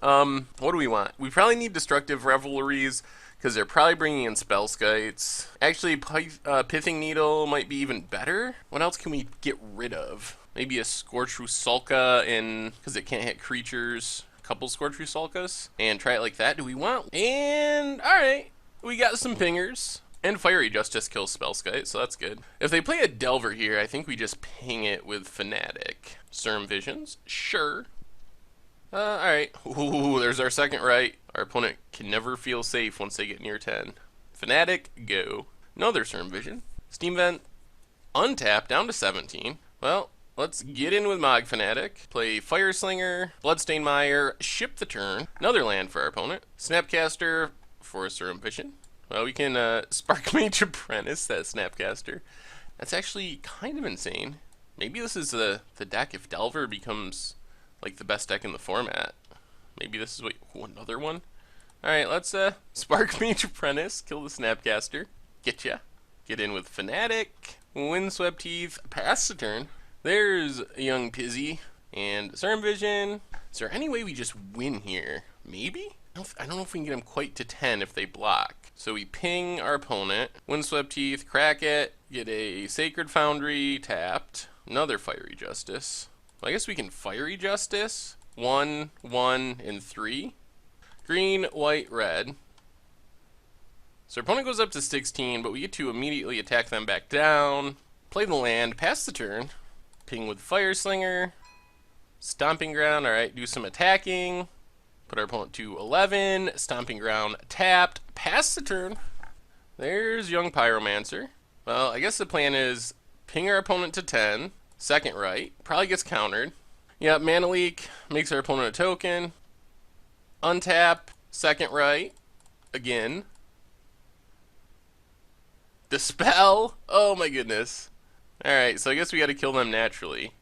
What do we want? We probably need Destructive Revelries, because they're probably bringing in Spell Skites. Actually, Pithing Needle might be even better. What else can we get rid of? Maybe a Scorch Rusalka, because it can't hit creatures. Couple Scorch Rusalkas and try it like that. Do we want? And alright, we got some pingers. And Fiery Justice kills Spellskite, so that's good. If they play a Delver here, I think we just ping it with Fanatic. Sturm Visions? Sure. Alright. Ooh, there's our second right. Our opponent can never feel safe once they get near 10. Fanatic, go. Another Sturm Vision. Steam Vent, untap, down to 17. Well, let's get in with Mog Fanatic, play Fire Slinger, Bloodstained Mire, ship the turn, another land for our opponent, Snapcaster for a Sturm Vision. Well, we can Spark Mage Apprentice that Snapcaster. That's actually kind of insane. Maybe this is the deck if Delver becomes like the best deck in the format. Maybe this is what, another one? Alright, let's Spark Mage Apprentice, kill the Snapcaster, getcha. Get in with Fanatic, Windswept Teeth, pass the turn. There's a young Pizzy and Sturm Vision. Is there any way we just win here? Maybe? I don't know if we can get them quite to 10 if they block. So we ping our opponent, Windswept Teeth, crack it, get a Sacred Foundry tapped, another Fiery Justice. Well, I guess we can Fiery Justice, 1, 1, and 3. Green, white, red. So our opponent goes up to 16, but we get to immediately attack them back down, play the land, pass the turn. Ping with Fire Slinger, Stomping Ground, alright, do some attacking, put our opponent to 11, Stomping Ground tapped, pass the turn. There's young Pyromancer. Well, I guess the plan is ping our opponent to 10, second right, probably gets countered, Yeah, Mana Leak makes our opponent a token. Untap, second Rite, again. Dispel, oh my goodness. Alright, so I guess we gotta kill them naturally.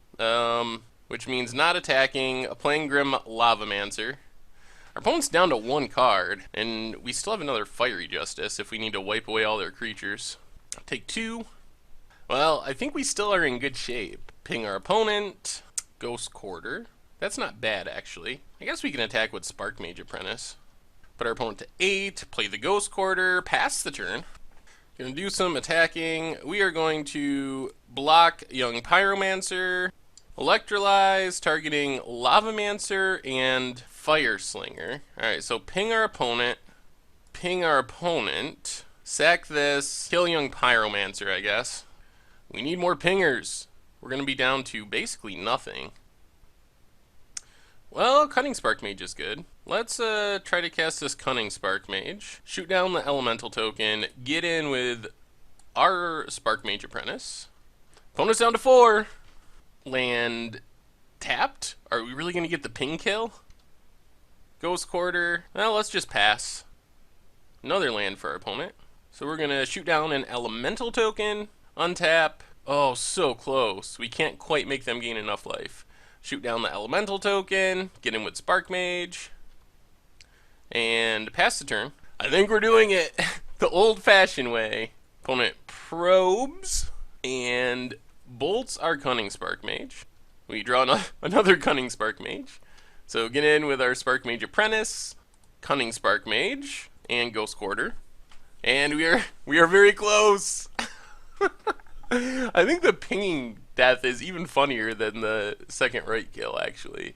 Which means not attacking, playing Grim Lavamancer. Our opponent's down to 1 card, and we still have another Fiery Justice if we need to wipe away all their creatures. Take 2. Well, I think we still are in good shape. Ping our opponent. Ghost Quarter. That's not bad, actually. I guess we can attack with Spark Mage Apprentice. Put our opponent to 8, play the Ghost Quarter, pass the turn. Gonna do some attacking. We are going to block Young Pyromancer, Electrolyze, targeting Lavamancer and Fire Slinger. Alright, so ping our opponent, sack this, kill Young Pyromancer, I guess. We need more pingers. We're gonna be down to basically nothing. Well, Cunning Spark Mage is good. Let's try to cast this Cunning Spark Mage. Shoot down the Elemental token. Get in with our Spark Mage Apprentice. Opponent's down to 4. Land tapped? Are we really going to get the ping kill? Ghost Quarter. Well, let's just pass. Another land for our opponent. So we're going to shoot down an Elemental token. Untap. Oh, so close. We can't quite make them gain enough life. Shoot down the Elemental token, get in with Spark Mage, and pass the turn. I think we're doing it the old-fashioned way. Opponent probes and bolts our Cunning Spark Mage. We draw another Cunning Spark Mage. So get in with our Spark Mage Apprentice, Cunning Spark Mage, and Ghost Quarter. And we are very close. I think the pinging death is even funnier than the second Rite kill, actually.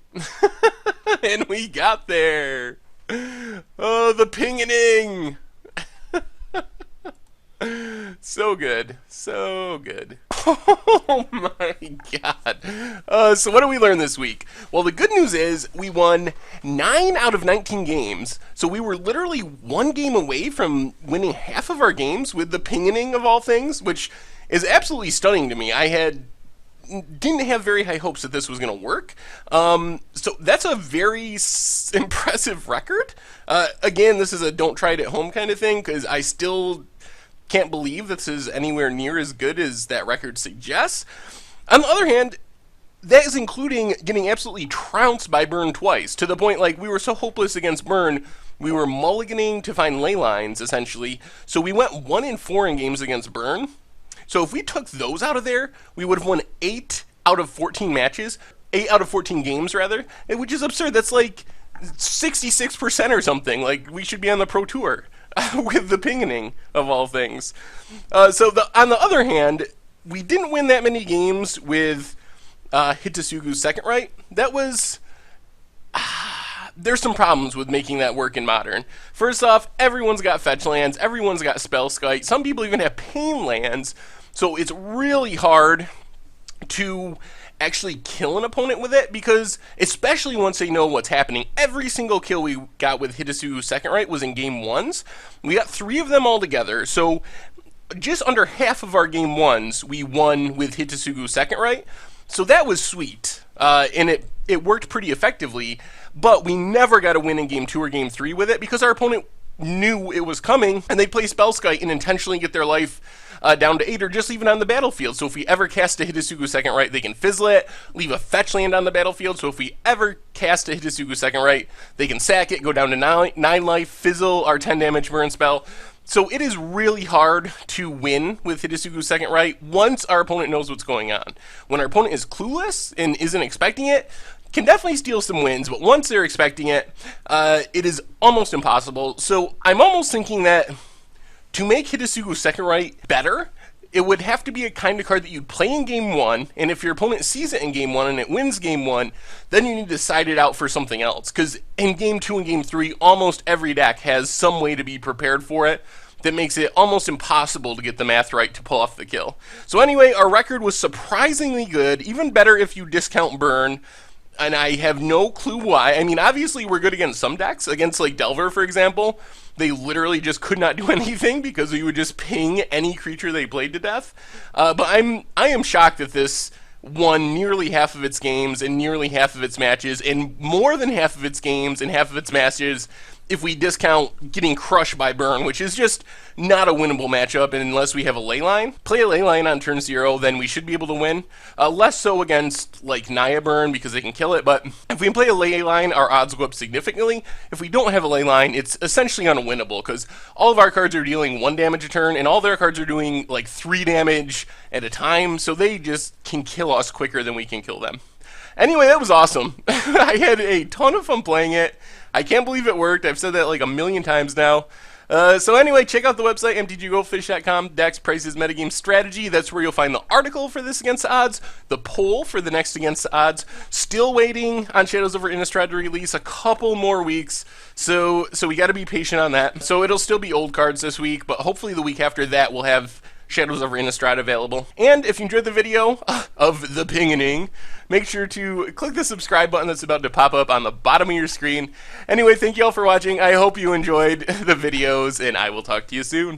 And we got there. Oh, the Pingining. So good. So good. Oh my god. So what did we learn this week? Well, the good news is we won 9 out of 19 games. So we were literally 1 game away from winning half of our games with the Pingining of all things, which is absolutely stunning to me. Didn't have very high hopes that this was going to work. So that's a very impressive record. Again, this is a don't try it at home kind of thing, because I still can't believe this is anywhere near as good as that record suggests. On the other hand, that is including getting absolutely trounced by Burn twice, to the point, like, we were so hopeless against Burn, we were mulliganing to find ley lines, essentially. So we went 1-4 in games against Burn. So if we took those out of there, we would have won 8 out of 14 matches, 8 out of 14 games, rather, which is absurd. That's like 66% or something. Like, we should be on the Pro Tour with the Pingining, of all things. So on the other hand, we didn't win that many games with Hidetsugu's second Rite. That was... there's some problems with making that work in Modern. First off, everyone's got fetch lands, everyone's got spell skite, some people even have pain lands, so it's really hard to actually kill an opponent with it, because especially once they know what's happening, every single kill we got with Hidetsugu's second Rite was in game 1s. We got 3 of them all together, so just under half of our game 1s we won with Hidetsugu's second Rite, so that was sweet, and it worked pretty effectively. But we never got a win in game 2 or game 3 with it, because our opponent knew it was coming, and they'd play Spellskite and intentionally get their life down to 8, or just leave it on the battlefield. So if we ever cast a Hidetsugu second Rite, they can fizzle it, leave a fetch land on the battlefield. So if we ever cast a Hidetsugu second Rite, they can sack it, go down to 9 life, fizzle our 10 damage burn spell. So it is really hard to win with Hidetsugu's second Rite once our opponent knows what's going on. When our opponent is clueless and isn't expecting it, can definitely steal some wins, but once they're expecting it, it is almost impossible. So I'm almost thinking that to make Hidetsugu's second Rite better, it would have to be a kind of card that you'd play in game 1, and if your opponent sees it in game 1 and it wins game 1, then you need to side it out for something else. Because in game 2 and game 3, almost every deck has some way to be prepared for it that makes it almost impossible to get the math right to pull off the kill. So anyway, our record was surprisingly good, even better if you discount Burn. And I have no clue why. I mean, obviously we're good against some decks. Against, like, Delver, for example, they literally just could not do anything because we would just ping any creature they played to death. But I am shocked that this won nearly half of its games and nearly half of its matches, and more than half of its games and half of its matches if we discount getting crushed by Burn, which is just not a winnable matchup unless we have a ley line. Play a ley line on turn 0, then we should be able to win. Less so against like Naya Burn because they can kill it, but if we can play a ley line, our odds go up significantly. If we don't have a ley line, it's essentially unwinnable because all of our cards are dealing 1 damage a turn, and all their cards are doing like 3 damage at a time, so they just can kill us quicker than we can kill them. Anyway, that was awesome. I had a ton of fun playing it. I can't believe it worked. I've said that like a million times now. So anyway, check out the website, mtggoldfish.com, Dax Prices Metagame Strategy. That's where you'll find the article for this Against the Odds, the poll for the next Against the Odds. Still waiting on Shadows over Innistrad to release, a couple more weeks, so we got to be patient on that. So it'll still be old cards this week, but hopefully the week after that we'll have Shadows over Innistrad available. And if you enjoyed the video of the Pingining, make sure to click the subscribe button that's about to pop up on the bottom of your screen. Anyway, thank you all for watching. I hope you enjoyed the videos, and I will talk to you soon.